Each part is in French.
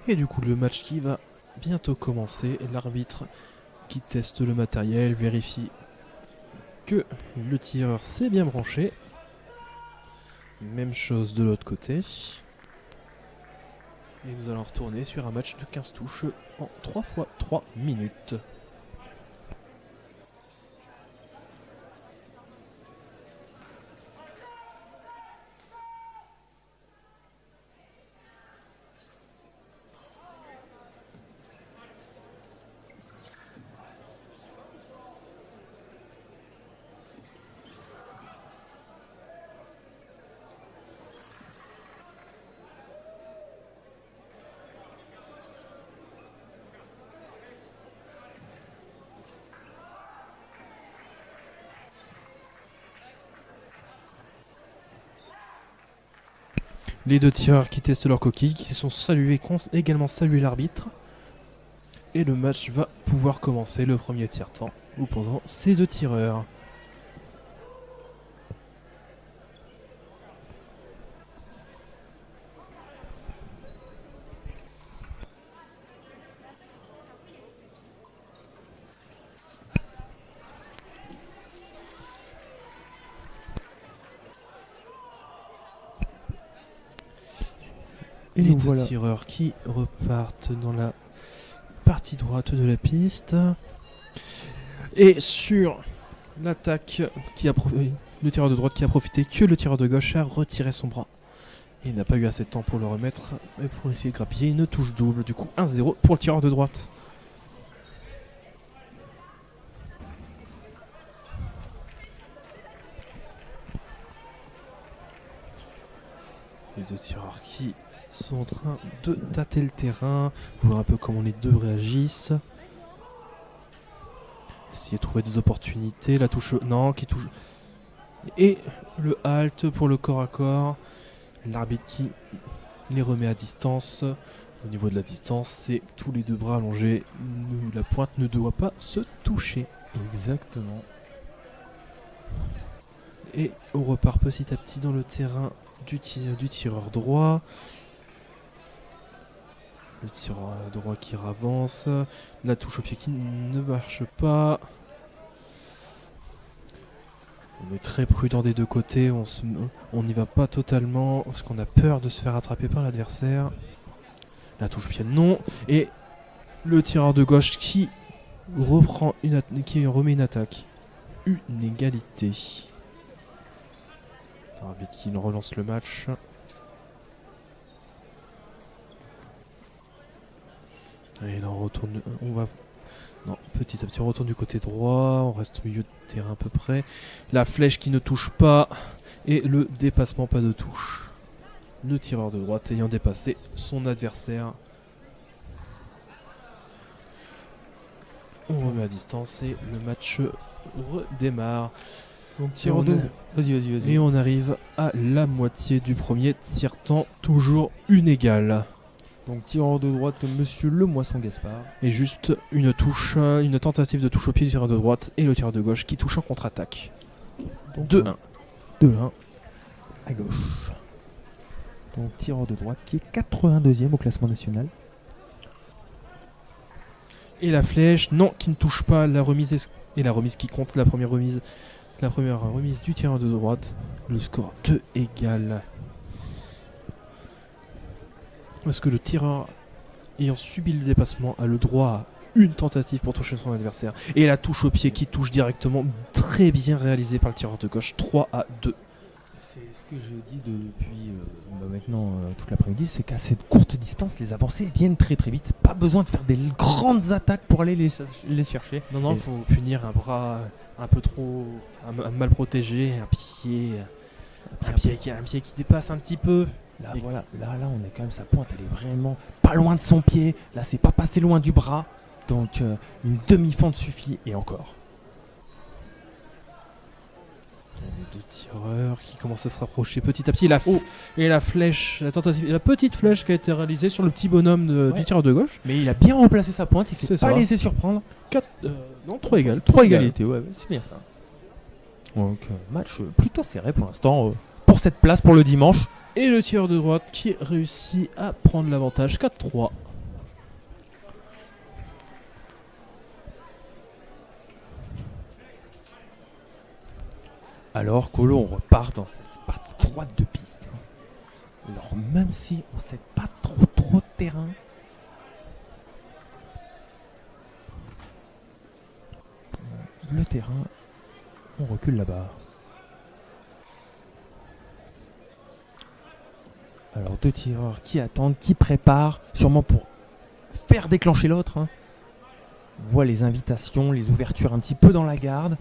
Et du coup le match qui va bientôt commencer. L'arbitre qui teste le matériel, vérifie que le tireur s'est bien branché. Même chose de l'autre côté. Et nous allons retourner sur un match de 15 touches en 3 x 3 minutes. Les deux tireurs qui testent leur coquille, qui se sont salués, également salué l'arbitre. Et le match va pouvoir commencer, le premier tiers-temps, opposant ces deux tireurs. Et les deux tireurs qui repartent dans la partie droite de la piste. Et sur l'attaque, le tireur de droite qui a profité que le tireur de gauche a retiré son bras. Et il n'a pas eu assez de temps pour le remettre et pour essayer de grappiller une touche double. Du coup 1-0 pour le tireur de droite. Les deux tireurs qui sont en train de tâter le terrain, voir un peu comment les deux réagissent. Essayer de trouver des opportunités. La touche, non, qui touche. Et le halt pour le corps à corps. L'arbitre qui les remet à distance. Au niveau de la distance, c'est tous les deux bras allongés. La pointe ne doit pas se toucher. Exactement. Et on repart petit à petit dans le terrain du tireur droit. Le tireur droit qui avance. La touche au pied qui ne marche pas. On est très prudent des deux côtés. On n'y va pas totalement parce qu'on a peur de se faire attraper par l'adversaire. La touche au pied non. Et le tireur de gauche qui remet une attaque. Une égalité. L'arbitre qui relance le match. Et là on retourne, petit à petit on retourne du côté droit, on reste au milieu de terrain à peu près. La flèche qui ne touche pas et le dépassement pas de touche. Le tireur de droite ayant dépassé son adversaire. On remet à distance et le match redémarre. Donc tireur de... Vas-y. Et on arrive à la moitié du premier tiers-temps, toujours une égale. Donc tireur de droite, monsieur Le Moisson Gaspard. Et juste une tentative de touche au pied du tireur de droite et le tireur de gauche qui touche en contre-attaque. 2-1. 2-1 à gauche. Donc tireur de droite qui est 82e au classement national. Et la flèche, non, qui ne touche pas la remise et la remise qui compte, la première remise du tireur de droite. Le score 2 égale. Parce que le tireur ayant subi le dépassement a le droit à une tentative pour toucher son adversaire. Et la touche au pied qui touche directement, très bien réalisée par le tireur de gauche, 3-2. C'est ce que je dis depuis maintenant toute l'après-midi, c'est qu'à cette courte distance, les avancées viennent très très vite. Pas besoin de faire des grandes attaques pour aller les chercher. Non, il faut punir un bras un peu trop mal protégé, un pied qui dépasse un petit peu. Là, voilà, là, on est quand même, sa pointe, elle est vraiment pas loin de son pied. Là, c'est pas passé loin du bras. Donc, une demi-fente suffit, et encore. Les deux tireurs qui commencent à se rapprocher petit à petit. Et la flèche, la petite flèche qui a été réalisée sur le petit bonhomme du tireur de gauche. Mais il a bien remplacé sa pointe, il s'est pas laissé surprendre. 3 égales. 3 égalités, ouais, c'est bien ça. Donc, match plutôt serré pour l'instant, pour cette place pour le dimanche. Et le tireur de droite qui réussit à prendre l'avantage 4-3. Alors que l'on repart dans cette partie droite de piste. Alors même si on ne cède pas trop de terrain, le terrain, on recule là-bas. Alors 2 tireurs qui attendent, qui préparent, sûrement pour faire déclencher l'autre. On voit les invitations, les ouvertures un petit peu dans la garde.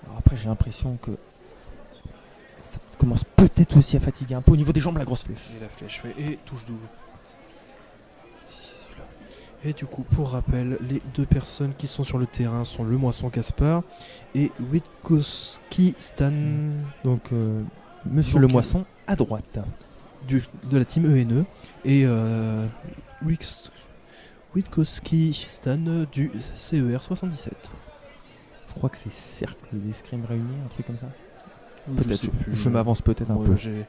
Alors après j'ai l'impression que ça commence peut-être aussi à fatiguer un peu au niveau des jambes, la grosse flèche. Et la flèche, ouais, et touche double. Et du coup, pour rappel, les 2 personnes qui sont sur le terrain sont le Moisson Gaspard et Witkowski Stan. Donc Monsieur Le Moisson à droite. De la team ENE et Witkowski Stan du CER 77. Je crois que c'est Cercle d'Escrime Réunis, un truc comme ça. Peut-être, je m'avance peut-être un peu. J'ai...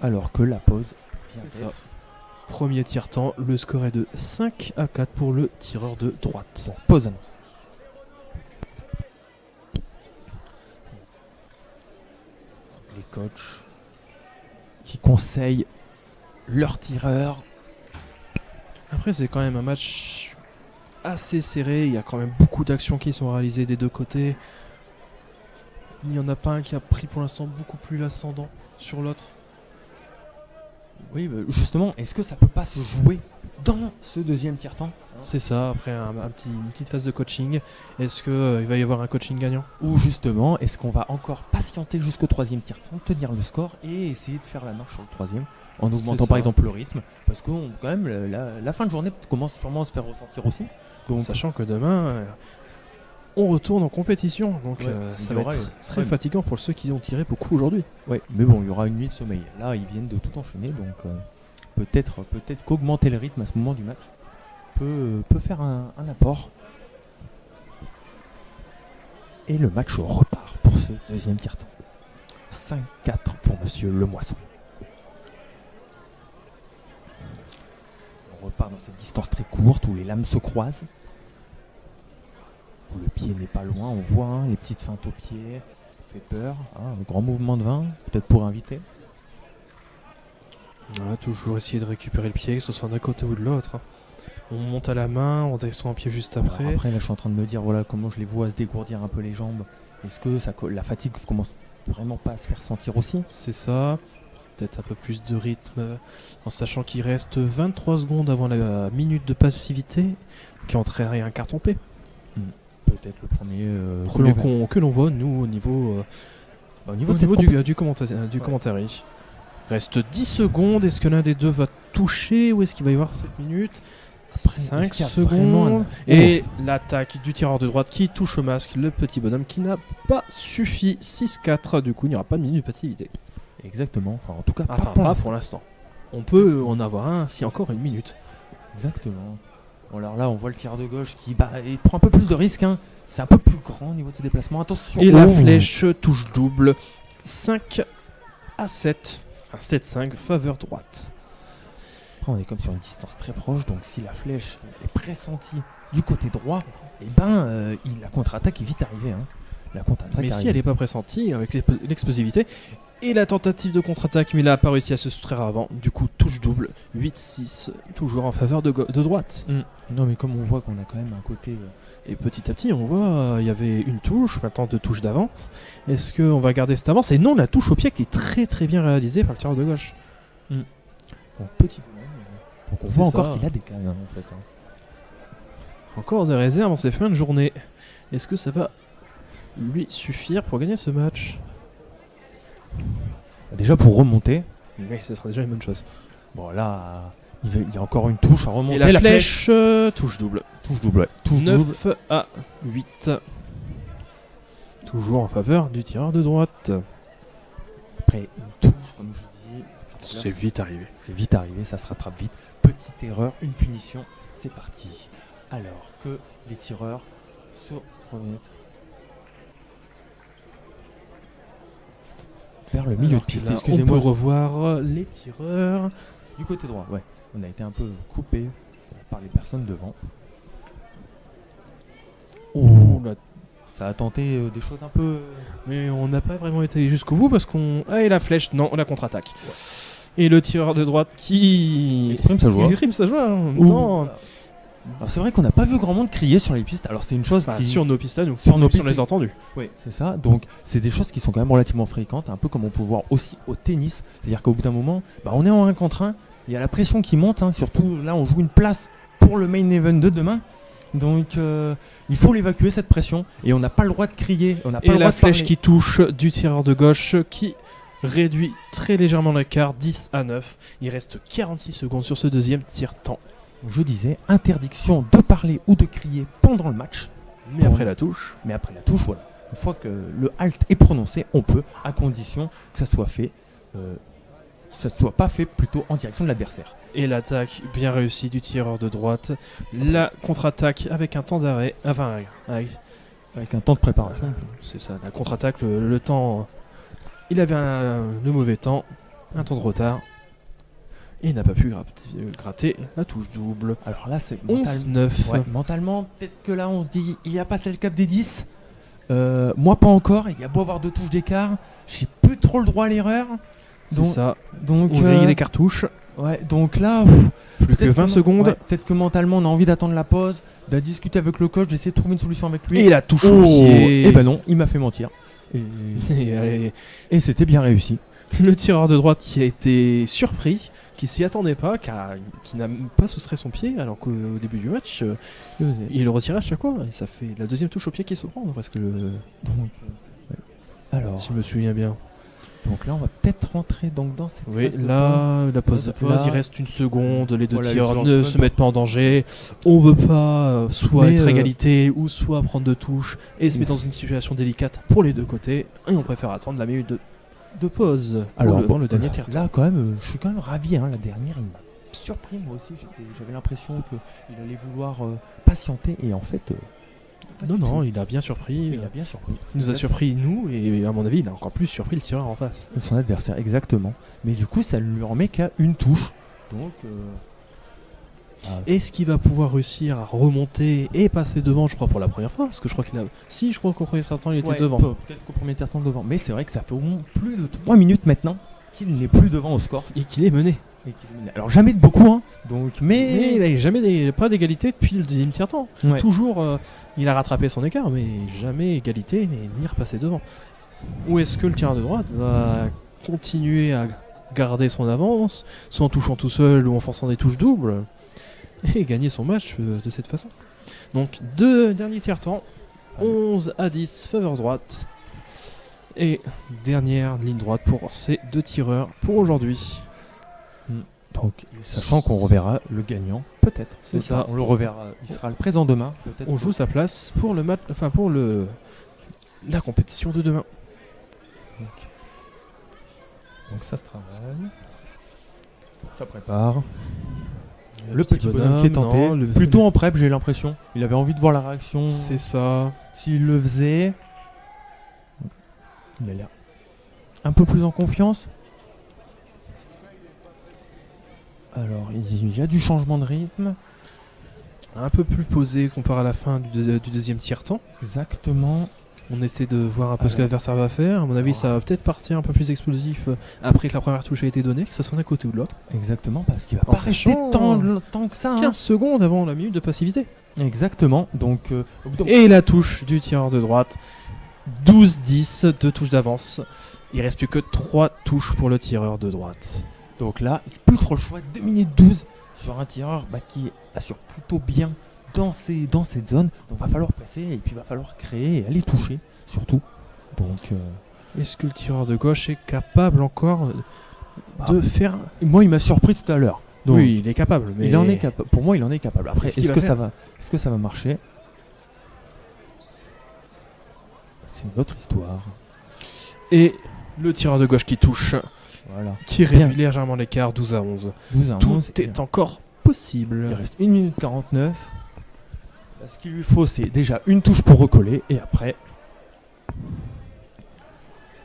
Alors que la pause vient C'est ça. d'être. Premier tir-temps, le score est de 5-4 pour le tireur de droite. Bon, pause annonce. Les coachs qui conseillent leurs tireurs. Après, c'est quand même un match assez serré. Il y a quand même beaucoup d'actions qui sont réalisées des 2 côtés. Il n'y en a pas un qui a pris pour l'instant beaucoup plus l'ascendant sur l'autre. Oui, bah justement, est-ce que ça peut pas se jouer dans ce deuxième tiers-temps ? C'est ça, après une petite phase de coaching. Est-ce qu'il va y avoir un coaching gagnant ? Ou justement, est-ce qu'on va encore patienter jusqu'au troisième tiers-temps, tenir le score et essayer de faire la marche sur le troisième en augmentant par exemple le rythme ? Parce que quand même, la fin de journée commence sûrement à se faire ressentir aussi. Donc, sachant que demain, on retourne en compétition. Donc ça va être très fatigant pour ceux qui ont tiré beaucoup aujourd'hui. Ouais, mais bon, il y aura une nuit de sommeil. Là, ils viennent de tout enchaîner, donc peut-être qu'augmenter le rythme à ce moment du match peut faire un apport. Et le match repart pour ce deuxième tiers-temps. 5-4 pour Monsieur Le Moisson. On repart dans cette distance très courte où les lames se croisent. Où le pied n'est pas loin, on voit les petites feintes au pied. Fait peur. Un grand mouvement de vin, peut-être pour inviter. On va toujours essayer de récupérer le pied, que ce soit d'un côté ou de l'autre. On monte à la main, on descend un pied juste après. Alors après, là, je suis en train de me dire voilà comment je les vois se dégourdir un peu les jambes. Est-ce que la fatigue commence vraiment pas à se faire sentir aussi ? C'est ça. Peut-être un peu plus de rythme, en sachant qu'il reste 23 secondes avant la minute de passivité, qui entraînerait un carton P. Peut-être le premier que l'on voit, nous, au niveau du commentaire. Reste 10 secondes. Est-ce que l'un des deux va toucher ou est-ce qu'il va y avoir 7 minutes ? 5 secondes. Et l'attaque du tireur de droite qui touche au masque, le petit bonhomme qui n'a pas suffi. 6-4. Du coup, il n'y aura pas de minute de passivité. Exactement. Enfin, en tout cas, pas pour l'instant. On peut en avoir un si encore une minute. Exactement. Bon, alors là, on voit le tireur de gauche qui il prend un peu plus de risques. C'est un peu plus grand au niveau de ses déplacements. Attention. Et la flèche touche double. 5-7. Un 7-5, faveur droite. Après, on est comme sur une distance très proche. Donc, si la flèche est pressentie du côté droit, la contre-attaque est vite arrivée. Mais si elle n'est pas pressentie, avec l'explosivité et la tentative de contre-attaque, mais il n'a pas réussi à se soustraire avant. Du coup, touche double, 8-6, toujours en faveur de droite. Non, mais comme on voit qu'on a quand même un côté... Et petit à petit, on voit, il y avait une touche, maintenant 2 touches d'avance. Est-ce qu'on va garder cette avance ? Et non, la touche au pied qui est très très bien réalisée par le tireur de gauche. Donc, petit bonhomme. Donc, on voit encore qu'il a des cannes, en fait. Encore des réserves en ces fins de journée. Est-ce que ça va lui suffire pour gagner ce match ? Déjà pour remonter. Oui, ça sera déjà une bonne chose. Bon, là, il y a encore une touche à remonter. Et la flèche touche double. Touche double, ouais. Touche 9 à 8. Toujours en faveur du tireur de droite. Après une touche, comme je dis. C'est vite arrivé. C'est vite arrivé, ça se rattrape vite. Petite erreur, une punition, c'est parti. Alors que les tireurs se remettent vers le milieu de piste. Excusez-moi. On peut revoir les tireurs du côté droit. Ouais, on a été un peu coupé par les personnes devant. Oh, là. Ça a tenté des choses un peu... Mais on n'a pas vraiment été jusqu'au bout parce qu'on... Ah, et la flèche, non, la contre-attaque. Ouais. Et le tireur de droite qui... exprime sa joie. Exprime sa joie, en même temps. Alors c'est vrai qu'on n'a pas vu grand monde crier sur les pistes. Alors c'est une chose qui... Sur nos pistes à nous. Sur nos pistes, on les a entendus. Oui, c'est ça. Donc c'est des choses qui sont quand même relativement fréquentes, un peu comme on peut voir aussi au tennis. C'est-à-dire qu'au bout d'un moment, on est en 1 contre 1, il y a la pression qui monte, hein, surtout là on joue une place pour le main event de demain. Donc il faut l'évacuer cette pression et on n'a pas le droit de crier. On n'a pas et le droit la de flèche parler. qui touche du tireur de gauche qui réduit très légèrement l'écart, 10-9. Il reste 46 secondes sur ce deuxième tir-temps. Je disais, interdiction de parler ou de crier pendant le match. Mais après la touche. Mais après la touche, voilà. Une fois que le halt est prononcé, on peut, à condition que ça soit fait, soit pas fait plutôt en direction de l'adversaire. Et l'attaque bien réussie du tireur de droite. La contre-attaque avec un temps d'arrêt. Enfin, avec un temps de préparation. C'est ça, la contre-attaque, le temps. Il avait le mauvais temps, un temps de retard. Et il n'a pas pu gratter la touche double. Alors là, c'est 11-9. Ouais, mentalement, peut-être que là, on se dit, il a passé le cap des 10. Moi, pas encore. Il y a beau avoir 2 touches d'écart. J'ai plus trop le droit à l'erreur. C'est ça. Donc, on grille les cartouches. Ouais, donc là, plus que 20 secondes. Ouais, peut-être que mentalement, on a envie d'attendre la pause, de discuter avec le coach, d'essayer de trouver une solution avec lui. Et la touche au pied. Et ben non, il m'a fait mentir. Et c'était bien réussi. Le tireur de droite qui a été surpris, qui s'y attendait pas, qui n'a pas soustrait son pied, alors qu'au début du match, il le retirait à chaque fois. Et ça fait la deuxième touche au pied qui se prend, parce que alors, si je me souviens bien. Donc là, on va peut-être rentrer donc dans cette oui, phase là, la pause de pause, là, il reste 1 seconde, les deux voilà, tireurs ne se mettent pas en danger. On veut pas soit être égalité ou soit prendre 2 touches et se mettre dans une situation délicate pour les deux côtés. Et on préfère attendre la minute de pause. Alors le dernier tir. Là, quand même, je suis quand même ravi. Hein, la dernière, il m'a surpris moi aussi. J'avais l'impression qu'il allait vouloir patienter et en fait. Non, il a bien surpris. Il a bien surpris. Il nous a surpris, nous, et à mon avis, il a encore plus surpris le tireur en face. Son adversaire, exactement. Mais du coup, ça ne lui remet qu'à 1 touche. Donc. Est-ce qu'il va pouvoir réussir à remonter et passer devant, je crois, pour la première fois? Parce que je crois qu'il a. Si, je crois qu'au premier temps, il était devant. Peut-être qu'au premier temps devant. Mais c'est vrai que ça fait au moins plus de 3 minutes maintenant qu'il n'est plus devant au score. Et qu'il est mené. Alors jamais de beaucoup, hein. Donc, mais il n'a jamais pas d'égalité depuis le deuxième tiers-temps. Ouais. Toujours, il a rattrapé son écart, mais jamais égalité ni repasser devant. Ou est-ce que le tireur de droite va continuer à garder son avance, soit en touchant tout seul ou en forçant des touches doubles, et gagner son match de cette façon? Donc, 2 derniers tiers-temps, 11-10, faveur droite. Et dernière ligne droite pour ces 2 tireurs pour aujourd'hui. Donc, sachant qu'on reverra le gagnant, peut-être. C'est ça. On le reverra. Il sera le présent demain. On joue sa place pour le match, enfin pour la compétition de demain. Donc ça se travaille. Ça prépare. Le petit bonhomme qui est tenté. Plutôt en prep, j'ai l'impression. Il avait envie de voir la réaction. C'est ça. S'il le faisait, il a l'air un peu plus en confiance. Alors, il y a du changement de rythme. Un peu plus posé comparé à la fin du deuxième tiers-temps. Exactement. On essaie de voir un peu ce que l'adversaire va faire. À mon avis, ça va peut-être partir un peu plus explosif après que la première touche a été donnée, que ce soit d'un côté ou de l'autre. Exactement, parce qu'il va pas rester tant que ça. 15 secondes avant la minute de passivité. Exactement. Donc, et la touche du tireur de droite. 12-10, 2 touches d'avance. Il reste plus que 3 touches pour le tireur de droite. Donc là, il n'y a plus trop le choix. 2 minutes 12 sur un tireur qui assure plutôt bien dans cette zone. Donc il va falloir passer et puis il va falloir créer et aller toucher surtout. Donc est-ce que le tireur de gauche est capable encore de faire... Moi, il m'a surpris tout à l'heure. Donc, oui, il est capable. Mais... Pour moi, il en est capable. Après, est-ce que ça va marcher? C'est une autre histoire. Et le tireur de gauche qui touche. Voilà. Qui réduit légèrement l'écart, 12-11. Tout est encore possible. Il reste 1 minute 49. Là, ce qu'il lui faut, c'est déjà une touche pour recoller. Et après,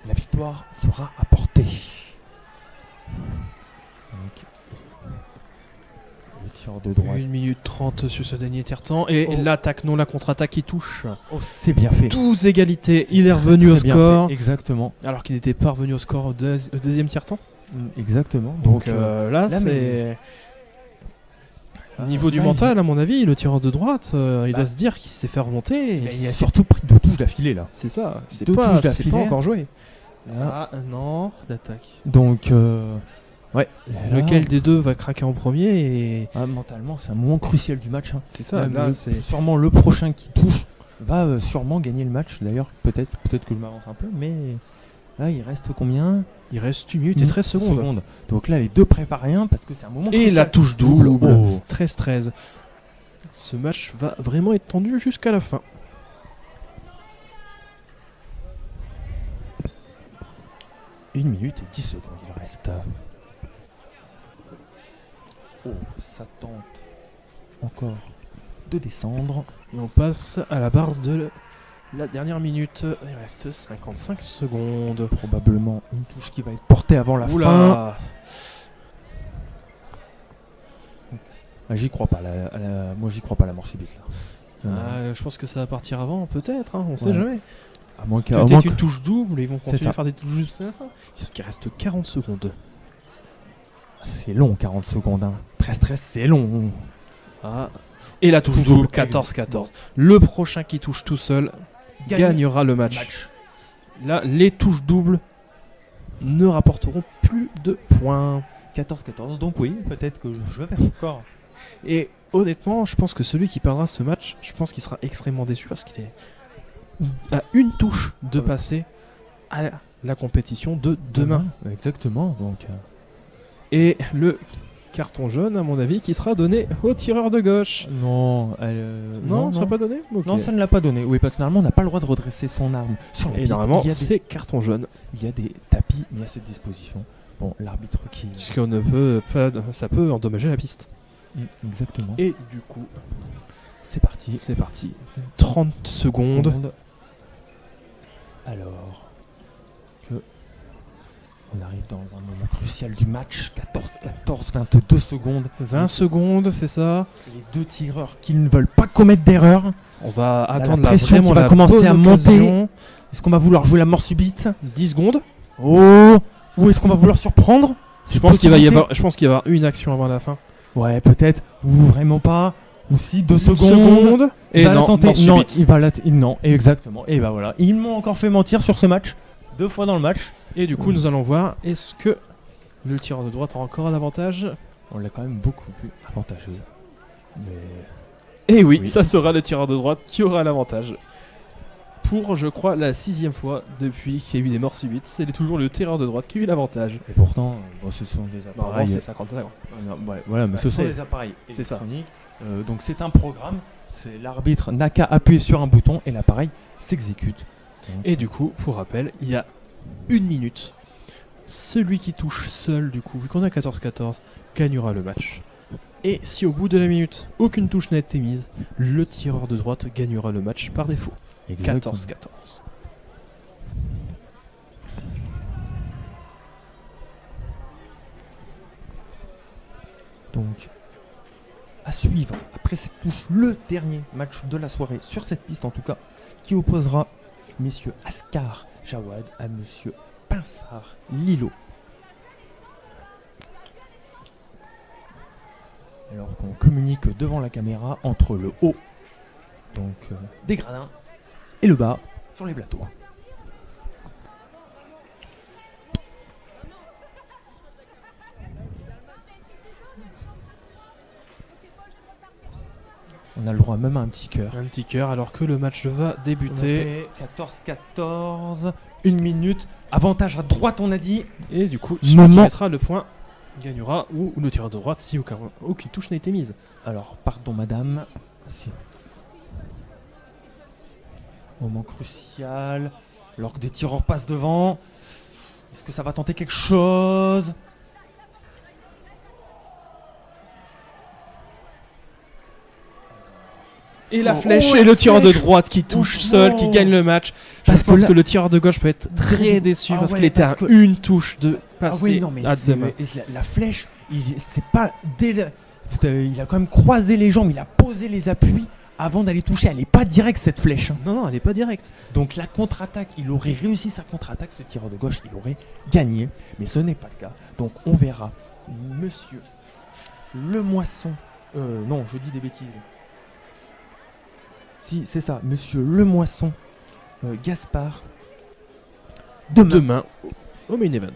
la victoire sera apportée. Donc, le tireur de droite. 1 minute 30 sur ce dernier tiers-temps. Et Oh. l'attaque, non la contre-attaque qui touche. Oh, c'est bien fait. 12 égalités. C'est Il est très, revenu au très bien score. fait, exactement. Alors qu'il n'était pas revenu au score au deuxième tiers-temps. Exactement. Donc là, là, mais- c'est... Niveau du là, mental, à mon avis, le tireur de droite, il Bah. doit se dire qu'il s'est fait remonter. il a surtout pris 2 touches d'affilée là. C'est ça, c'est Deux pas, touches c'est pas d'affilée. encore joué. Là. Ah non, l'attaque. Donc, ouais. Là, Lequel des deux va craquer en premier et... mentalement, c'est un moment crucial du match. Hein. C'est ça, Là, c'est... sûrement le prochain qui touche va sûrement gagner le match. D'ailleurs, peut-être que je m'avance un peu, mais là, il reste combien? Il reste 1 minute et 13 secondes. Donc là, les deux préparent rien parce que c'est un moment Et crucial. la touche double. Oh. 13-13. Ce match va vraiment être tendu jusqu'à la fin. Une minute et 10 secondes, il reste. Oh, ça tente encore de descendre. Et on passe à la barre de la dernière minute. Il reste 55 secondes. Probablement une touche qui va être portée avant la fin. Oula. Ah, j'y crois pas, moi j'y crois pas la mort subite là. Je pense que ça va partir avant, peut-être, hein, on sait Ouais. jamais. À moins Peut-être une touche double, ils vont C'est continuer ça. à faire des touches jusqu'à la fin. Il reste 40 secondes. C'est long, 40 secondes. Hein. 13-13, c'est long. Ah. Et la touche Touche double, double, 14-14. Le prochain qui touche tout seul gagnera le match. Là, les touches doubles ne rapporteront plus de points. 14-14, donc oui, peut-être que je vais encore. Et honnêtement, je pense que celui qui perdra ce match, je pense qu'il sera extrêmement déçu parce qu'il est à une touche de passer à la compétition de demain. Exactement, donc. Et le carton jaune, à mon avis, qui sera donné au tireur de gauche. Non, Non, ça sera pas donné. Ok. Non, ça ne l'a pas donné. Oui, parce que normalement, on n'a pas le droit de redresser son arme sur la Et piste. normalement, il y a c'est carton jaune. il y a des tapis mis à cette disposition. Bon, l'arbitre qui. Puisqu'on ne peut pas, ça peut endommager la piste. Exactement. Et du coup, c'est parti. c'est parti. 30 secondes. Alors que on arrive dans un moment crucial du match. 14-14, 22 secondes. 20 secondes, c'est ça. Les deux tireurs qui ne veulent pas commettre d'erreur. On va la attendre pression vraiment qui va la commencer bonne à monter. occasion. Est-ce qu'on va vouloir jouer la mort subite? 10 secondes. Oh! Ou est-ce qu'on va vouloir surprendre? Je pense qu'il va y avoir une action avant la fin. Ouais, peut-être. Ou vraiment pas. Ou si, 2 Une secondes. Et Il va non, la tenter. mort Non, subite. il va la non, exactement. Et bah voilà. Ils m'ont encore fait mentir sur ce match. 2 fois dans le match. Et du coup, nous allons voir, est-ce que le tireur de droite a encore l'avantage? On l'a quand même beaucoup vu avantagé. Mais. Et oui, Oui. ça sera le tireur de droite qui aura l'avantage. Pour, je crois, la 6e fois depuis qu'il y a eu des morts subites, c'est toujours le tireur de droite qui a eu l'avantage. Et pourtant, bon, ce sont des Normalement, appareils. c'est 50-50. Ouais, voilà, mais Bah, ce sont c'est- des appareils c'est ça. électroniques. Donc c'est un programme. C'est l'arbitre n'a qu'à appuyer sur un bouton et l'appareil s'exécute. Donc, Et du coup, pour rappel, il y a 1 minute. Celui qui touche seul, du coup, vu qu'on est à 14-14, gagnera le match. Et si au bout de la minute, aucune touche n'a été mise, le tireur de droite gagnera le match par défaut. exactement. 14-14. Donc, à suivre, après cette touche, le dernier match de la soirée, sur cette piste en tout cas, qui opposera messieurs Askar Jawad à monsieur Pinsard Lilo. Alors qu'on communique devant la caméra entre le haut, donc des gradins, et le bas, sur les plateaux. On a le droit même à un petit cœur. Un petit cœur alors que le match va débuter. 14-14, 1 minute, avantage à droite on a dit. Et du coup, celui qui Moment. mettra le point gagnera ou le tireur de droite si aucune touche n'a été mise. Alors pardon madame, c'est moment crucial, alors que des tireurs passent devant. Est-ce que ça va tenter quelque chose? Et la Oh, flèche oh, et la le tireur de flèche. droite qui touche Oh, seul, qui gagne le match. Parce Je pense que que, là- le tireur de gauche peut être très déçu Ah parce ouais, qu'il était parce à que- une touche de Ah passer oui non mais à c'est- demain. la flèche, c'est pas Il a quand même croisé les jambes, il a posé les appuis avant d'aller toucher. Elle n'est pas directe cette flèche. Hein. Non, elle n'est pas directe. Donc la contre-attaque, il aurait réussi sa contre-attaque, ce tireur de gauche, il aurait gagné. Mais ce n'est pas le cas. Donc on verra Monsieur Lemoisson. Non, je dis des bêtises. Si, c'est ça, Monsieur Lemoisson Gaspard. Demain au main event.